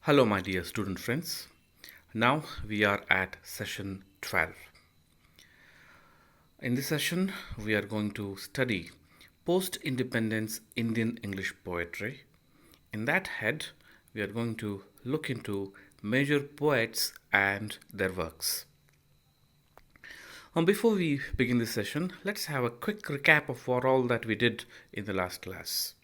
Hello, my dear student friends. Now we are at session 12. In this session, we are going to study post independence Indian English poetry. In that head, we are going to look into major poets and their works. Before we begin this session, let's have a quick recap of what all that we did in the last class.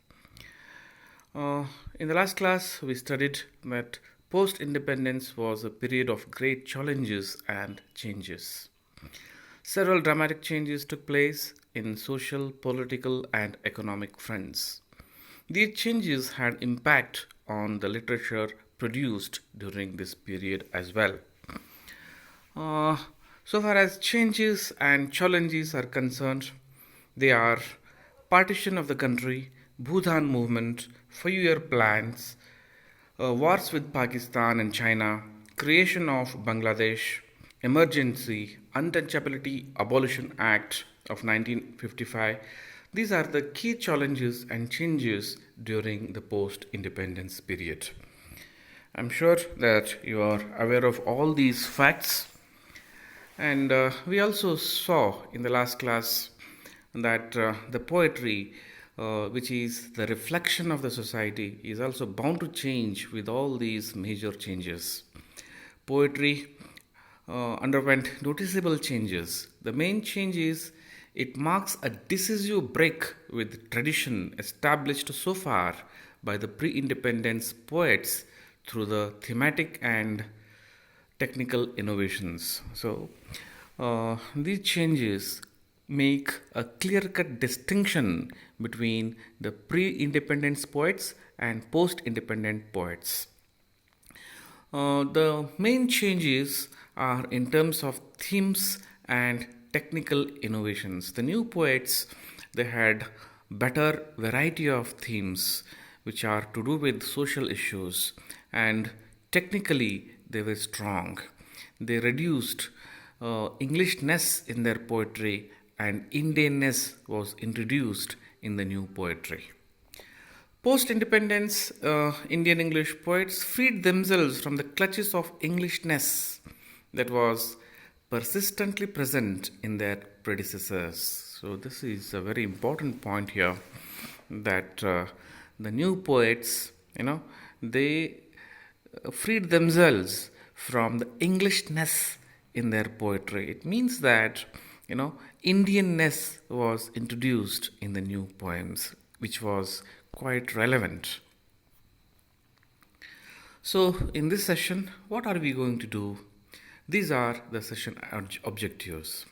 In the last class, we studied that post independence was a period of great challenges and changes. Several dramatic changes took place in social, political, and economic fronts. These changes had impact on the literature produced during this period as well. Uh, so far as changes and challenges are concerned, they are partition of the country, Bhutan movement, 5-year plans, wars with Pakistan and China, creation of Bangladesh, emergency, Untouchability Abolition Act of 1955. These are the key challenges and changes during the post-independence period. I'm sure that you are aware of all these facts. And we also saw in the last class that the poetry, which is the reflection of the society, is also bound to change with all these major changes. Poetry underwent noticeable changes. The main change is it marks a decisive break with tradition established so far by the pre independence poets through the thematic and technical innovations. So, these changes make a clear cut distinction between the pre independence poets and post independent poets. The main changes are in terms of themes and technical innovations. The new poets, they had better variety of themes which are to do with social issues, and technically they were strong. They reduced Englishness in their poetry, and Indianness was introduced in the new poetry. Post independence, Indian English poets freed themselves from the clutches of Englishness that was persistently present in their predecessors. So, this is a very important point here that the new poets, they freed themselves from the Englishness in their poetry. It means that, Indianness was introduced in the new poems, which was quite relevant. So, in this session, what are we going to do? These are the session objectives.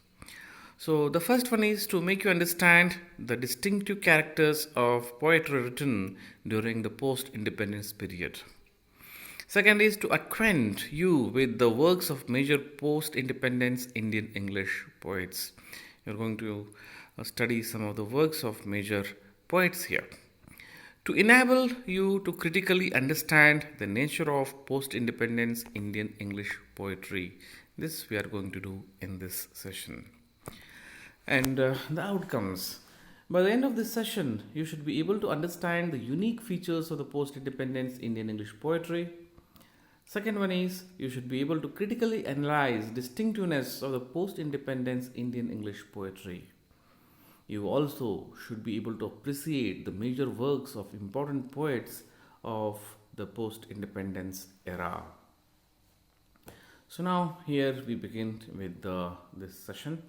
So, the first one is to make you understand the distinctive characters of poetry written during the post independence period. Second is to acquaint you with the works of major post independence Indian English poets. You're going to study some of the works of major poets here. To enable you to critically understand the nature of post independence Indian English poetry, this we are going to do in this session. And the outcomes. By the end of this session, you should be able to understand the unique features of the post independence Indian English poetry. Second one is you should be able to critically analyze distinctiveness of the post independence Indian English poetry. You also should be able to appreciate the major works of important poets of the post independence era. So, now here we begin with this session.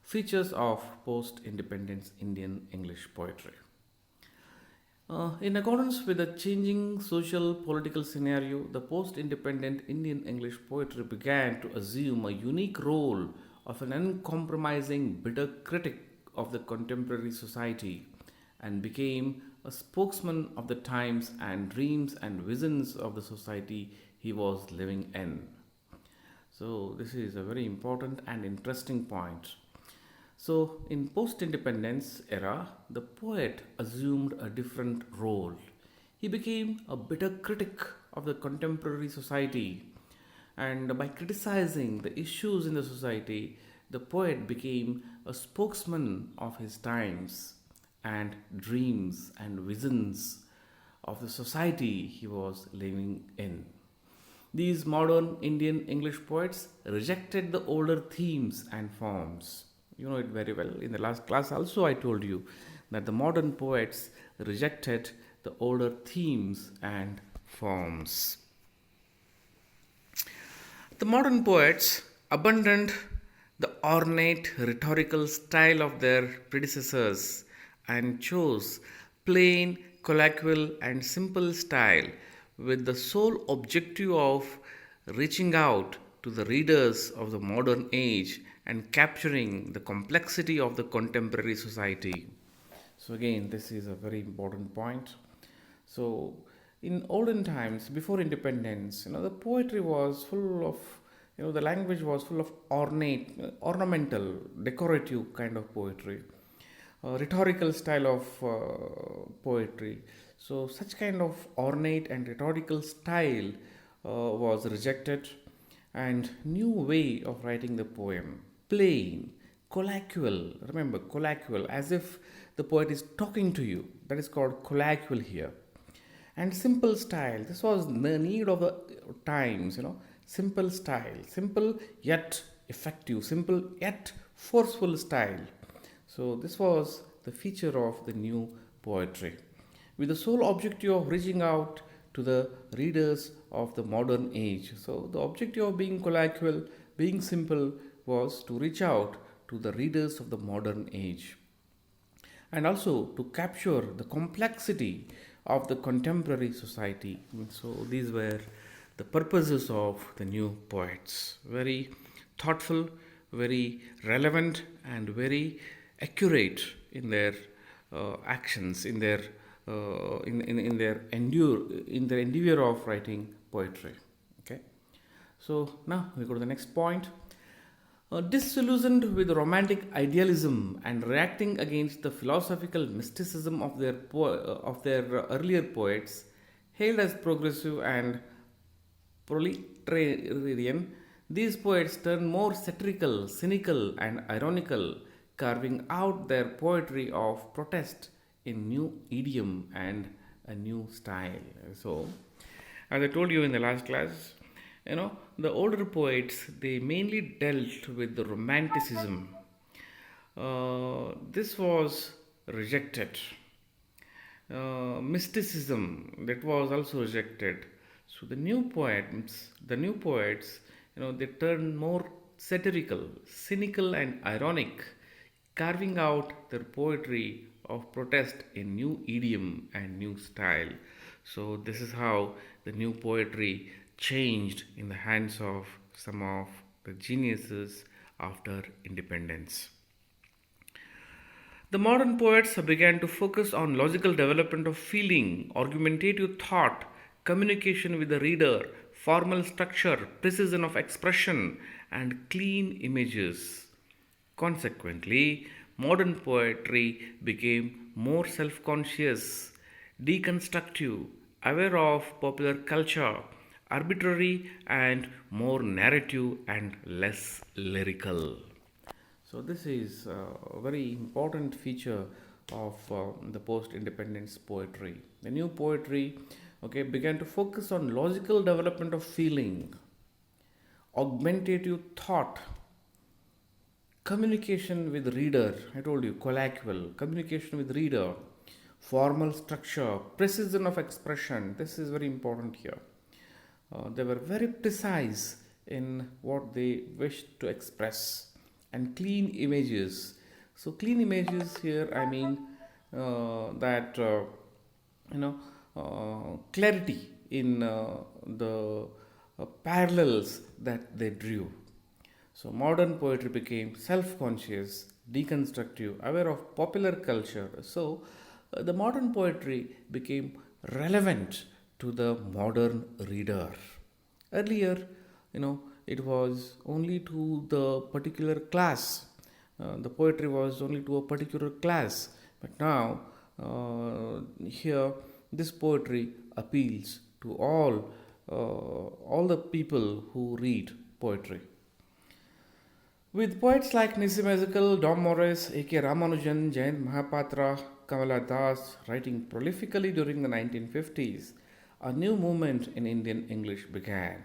Features of post independence Indian English poetry. In accordance with the changing social political scenario, the post independent Indian English poetry began to assume a unique role of an uncompromising, bitter critic of the contemporary society and became a spokesman of the times and dreams and visions of the society he was living in. So, this is a very important and interesting point. So, in post independence era, the poet assumed a different role. He became a bitter critic of the contemporary society, and by criticizing the issues in the society, the poet became a spokesman of his times and dreams and visions of the society he was living in. These modern Indian English poets rejected the older themes and forms. You know it very well. In the last class, also, I told you that the modern poets rejected the older themes and forms. The modern poets abandoned the ornate rhetorical style of their predecessors and chose plain, colloquial, and simple style with the sole objective of reaching out to the readers of the modern age and capturing the complexity of the contemporary society. So, again, this is a very important point. So, in olden times, before independence, the poetry was full of, the language was full of ornate, ornamental, decorative kind of poetry, rhetorical style of poetry. So, such kind of ornate and rhetorical style was rejected, and new way of writing the poem, plain, colloquial. Remember, colloquial, as if the poet is talking to you. That is called colloquial here. And simple style. This was the need of the times. Simple style, simple yet effective, simple yet forceful style. So this was the feature of the new poetry, with the sole objective of reaching out to the readers of the modern age. So the objective of being colloquial, being simple, was to reach out to the readers of the modern age, and also to capture the complexity of the contemporary society. So these were the purposes of the new poets. Very thoughtful, very relevant, and very accurate in their actions, in their in their endeavor of writing poetry. Okay. So now we go to the next point. Disillusioned with romantic idealism and reacting against the philosophical mysticism of their earlier poets, hailed as progressive and proletarian, these poets turned more satirical, cynical, and ironical, carving out their poetry of protest in new idiom and a new style. So, as I told you in the last class, the older poets, they mainly dealt with the romanticism. This was rejected. Mysticism, that was also rejected. So the new poets, they turned more satirical, cynical, and ironic, carving out their poetry of protest in new idiom and new style. So this is how the new poetry changed in the hands of some of the geniuses after independence. The modern poets began to focus on logical development of feeling, argumentative thought, communication with the reader, formal structure, precision of expression, and clean images. Consequently, modern poetry became more self conscious, deconstructive, aware of popular culture, arbitrary, and more narrative and less lyrical. So, this is a very important feature of the post independence poetry. The new poetry began to focus on logical development of feeling, augmentative thought, communication with reader. I told you, colloquial, communication with reader, formal structure, precision of expression. This is very important here. They were very precise in what they wished to express, and clean images. So clean images here, I mean that clarity in the parallels that they drew. So modern poetry became self-conscious, deconstructive, aware of popular culture. So the modern poetry became relevant to the modern reader. Earlier, it was only to the particular class. The poetry was only to a particular class. But now, here, this poetry appeals to all the people who read poetry. With poets like Nissim Ezekiel, Dom Morris, A.K. Ramanujan, Jayant Mahapatra, Kamala Das writing prolifically during the 1950s, a new movement in Indian English began.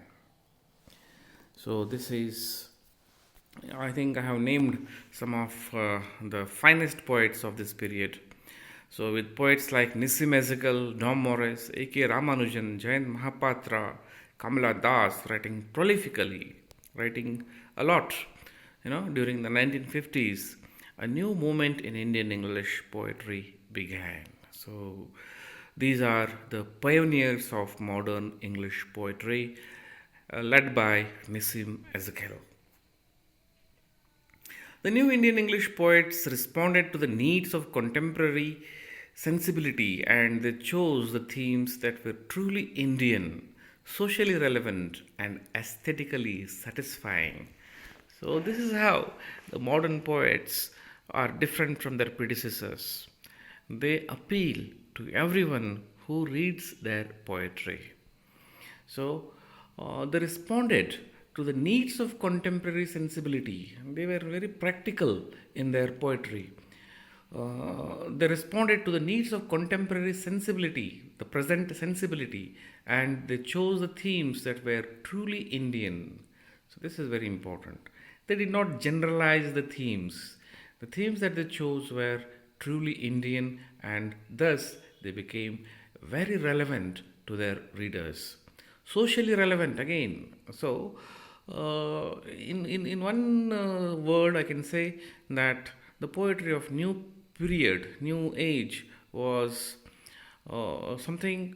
So this is, I think I have named some of the finest poets of this period. So with poets like Nissim Ezekiel, Dom Morris, A.K. Ramanujan, Jayant Mahapatra, Kamala Das writing prolifically, writing a lot, during the 1950s, a new movement in Indian English poetry began. So these are the pioneers of modern English poetry, led by Nissim Ezekiel. The new Indian English poets responded to the needs of contemporary sensibility and they chose the themes that were truly Indian, socially relevant, and aesthetically satisfying. So, this is how the modern poets are different from their predecessors. They appeal to everyone who reads their poetry. So they responded to the needs of contemporary sensibility. They were very practical in their poetry. They responded to the needs of contemporary sensibility, the present sensibility, and they chose the themes that were truly Indian. So, this is very important. They did not generalize the themes. The themes that they chose were truly Indian, and thus they became very relevant to their readers. Socially relevant again. So, in one word, I can say that the poetry of new period, new age was something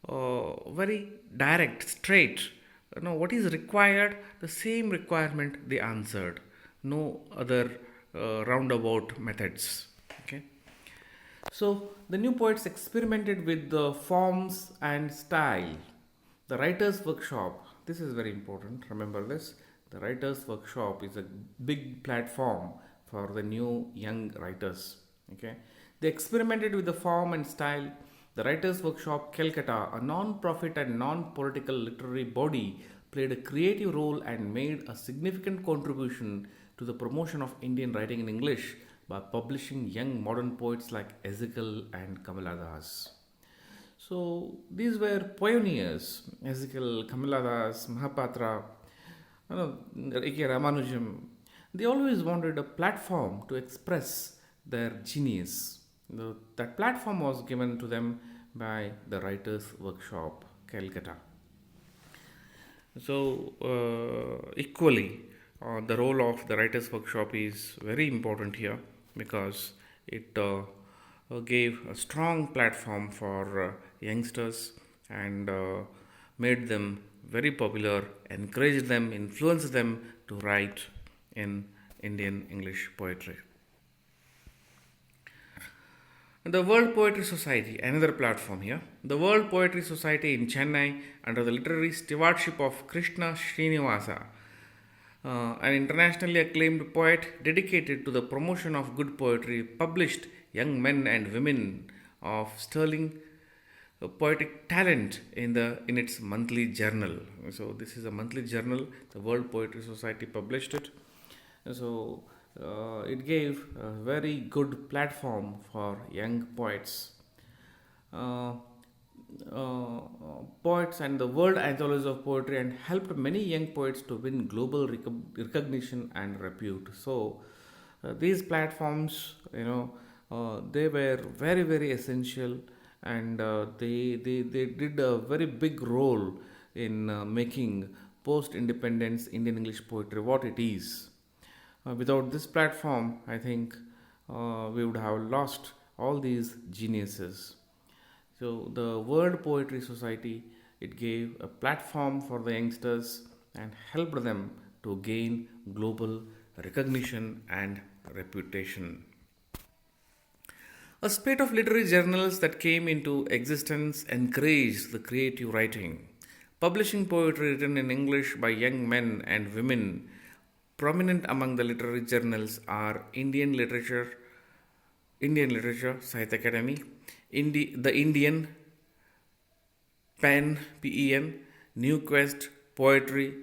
very direct, straight. What is required, the same requirement they answered. No other roundabout methods. Okay. So the new poets experimented with the forms and style. The writer's workshop, this is very important, remember this. The writer's workshop is a big platform for the new young writers. Okay, they experimented with the form and style. The writer's workshop Calcutta, a non-profit and non-political literary body, played a creative role and made a significant contribution to the promotion of Indian writing in English by publishing young modern poets like Ezekiel and Kamala Das. So these were pioneers: Ezekiel, Kamala Das, Mahapatra, A.K. Ramanujan. They always wanted a platform to express their genius. That platform was given to them by the Writers' Workshop, Calcutta. So, equally, the role of the Writers' Workshop is very important here because it gave a strong platform for youngsters and made them very popular, encouraged them, influenced them to write in Indian English poetry. The World Poetry Society, another platform here. The World Poetry Society in Chennai, under the literary stewardship of Krishna Srinivasa, an internationally acclaimed poet dedicated to the promotion of good poetry, published young men and women of sterling poetic talent in its monthly journal. So this is a monthly journal. The World Poetry Society published it. So it gave a very good platform for young poets. Uh, Poets and the World Anthology of Poetry and helped many young poets to win global recognition and repute. So these platforms, they were very very essential and they did a very big role in making post-independence Indian English poetry what it is. Without this platform, I think we would have lost all these geniuses. So the World Poetry Society, it gave a platform for the youngsters and helped them to gain global recognition and reputation. A spate of literary journals that came into existence encouraged the creative writing, publishing poetry written in English by young men and women. Prominent among the literary journals are Indian Literature, Sahitya Academy, the Indian, PEN, New Quest, Poetry,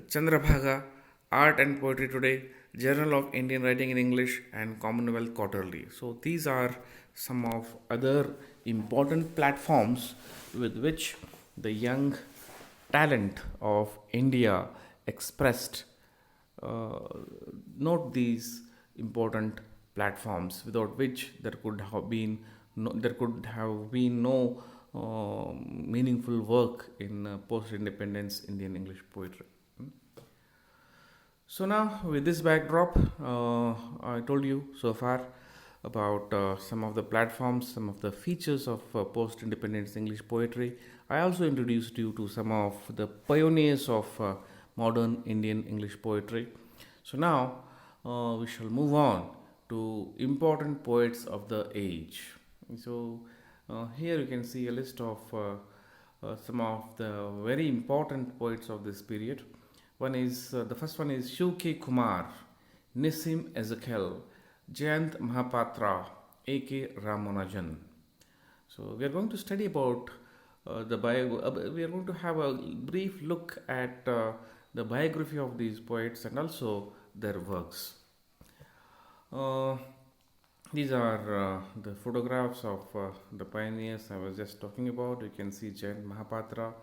Chandrabhaga, Art and Poetry Today, Journal of Indian Writing in English, and Commonwealth Quarterly. So these are some of other important platforms with which the young talent of India expressed. Uh, Note these important platforms without which there could have been no meaningful work in post-independence Indian English poetry. So now, with this backdrop, I told you so far about some of the platforms, some of the features of post-independence English poetry. I also introduced you to some of the pioneers of modern Indian English poetry. So now we shall move on to important poets of the age. So here you can see a list of some of the very important poets of this period. The first one is Shiv K. Kumar, Nissim Ezekiel, Jayant Mahapatra, A. K. Ramanujan. So we are going to study about we are going to have a brief look at the biography of these poets and also their works. Uh, these are the photographs of the pioneers I was just talking about. You can see Jayant Mahapatra,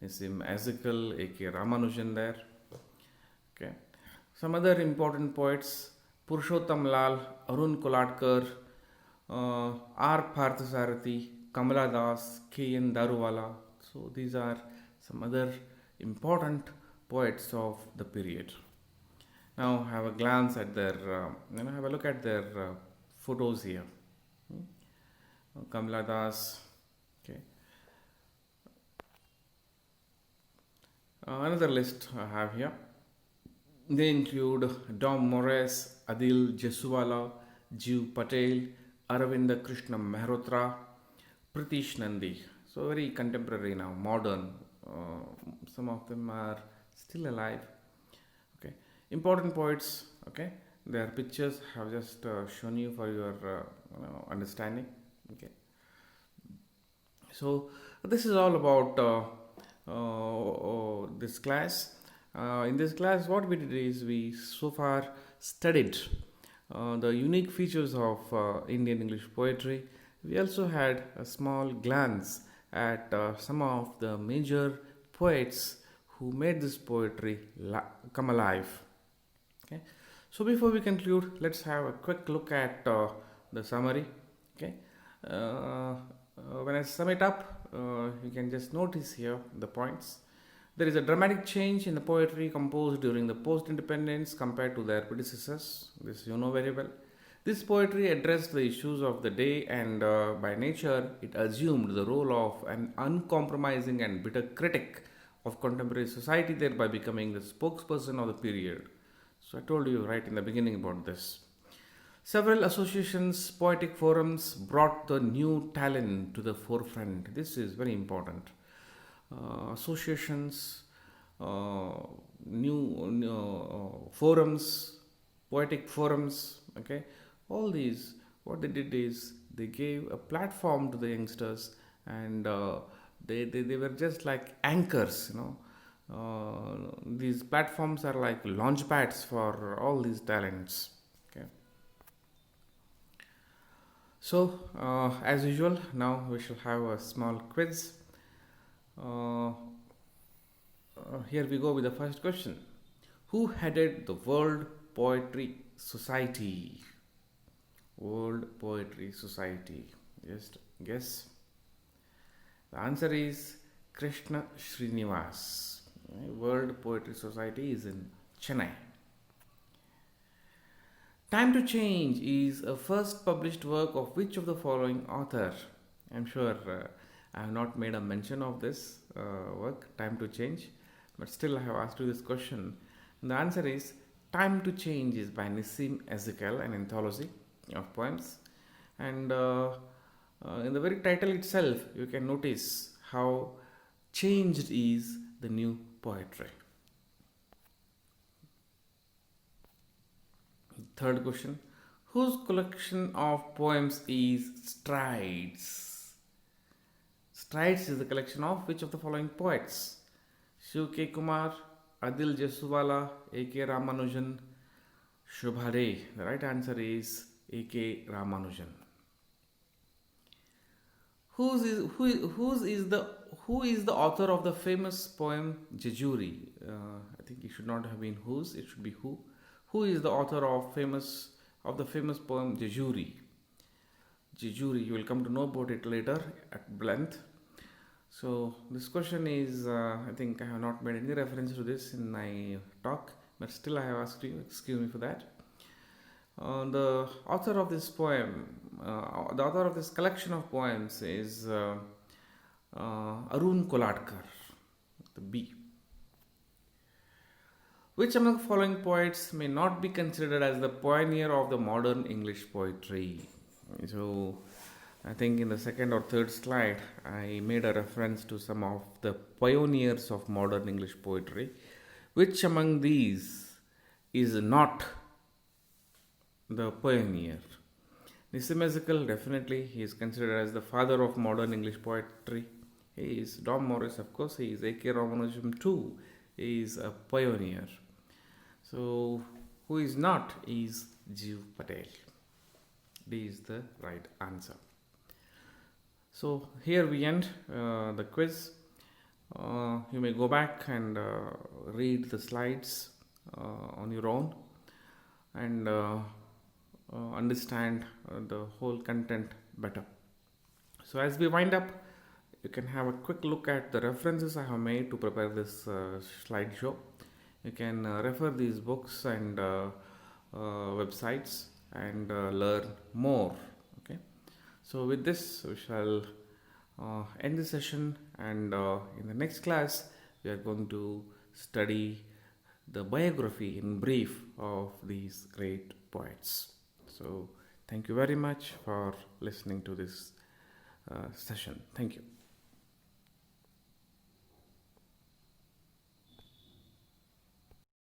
Nissim Ezekiel, A.K. Ramanujan there. Okay. Some other important poets: Purushottam Lal, Arun Koladkar, R. Parthasarathi, Kamala Das, K.N. Daruwala. So these are some other important poets of the period. Now have a glance at have a look at their photos here. Kamala Das. Okay. Another list I have here. They include Dom Morris, Adil Jesuwala, Jiv Patel, Aravinda Krishna Mehrotra, Pritish Nandi. So very contemporary now, modern. Some of them are still alive. Okay, important poets. Okay, their pictures have just shown you for your understanding. Okay, so this is all about this class. In this class, what we did is we so far studied the unique features of Indian English poetry. We also had a small glance at some of the major poets who made this poetry come alive. Okay. So before we conclude, let's have a quick look at the summary. Okay. When I sum it up, you can just notice here the points. There is a dramatic change in the poetry composed during the post-independence compared to their predecessors. This you know very well. This poetry addressed the issues of the day and by nature it assumed the role of an uncompromising and bitter critic of contemporary society, thereby becoming the spokesperson of the period. So I told you right in the beginning about this. Several associations, poetic forums brought the new talent to the forefront. This is very important. Associations, new forums, poetic forums. Okay, all these. What they did is they gave a platform to the youngsters, and they were just like anchors. These platforms are like launch pads for all these talents. Okay. So, as usual, now we shall have a small quiz. Here we go with the first question. Who headed the World Poetry Society? World Poetry Society. Just guess. The answer is Krishna Srinivas. World Poetry Society is in Chennai. Time to Change is a first published work of which of the following author? I'm sure I have not made a mention of this work, Time to Change, but still I have asked you this question. And the answer is Time to Change is by Nissim Ezekiel, an anthology of poems. And in the very title itself, you can notice how changed is the new poetry. Third question. Whose collection of poems is Strides? Strides is the collection of which of the following poets? Shiv K. Kumar, Adil Jesuwala, A.K. Ramanujan, Shubhade. The right answer is A.K. Ramanujan. who is the author of the famous poem Jejuri? I think it should not have been whose, it should be who. Who is the author of the famous poem Jejuri? Jejuri, you will come to know about it later at length. So this question is, I think I have not made any reference to this in my talk, but still I have asked you, excuse me for that. The author of this poem, the author of this collection of poems is Arun Koladkar, the B. Which among the following poets may not be considered as the pioneer of the modern English poetry? So, I think in the second or third slide, I made a reference to some of the pioneers of modern English poetry. Which among these is not the pioneer? Nissimesical, definitely, he is considered as the father of modern English poetry. He is Dom Morris, of course, he is A.K. Ramanujan too. He is a pioneer. So, who is not is Jiv Patel. D is the right answer. So, here we end the quiz. You may go back and read the slides on your own and understand the whole content better. So, as we wind up, you can have a quick look at the references I have made to prepare this slideshow. You can refer these books and websites and learn more. Okay. So with this, we shall end the session, and in the next class, we are going to study the biography in brief of these great poets. So thank you very much for listening to this session. Thank you.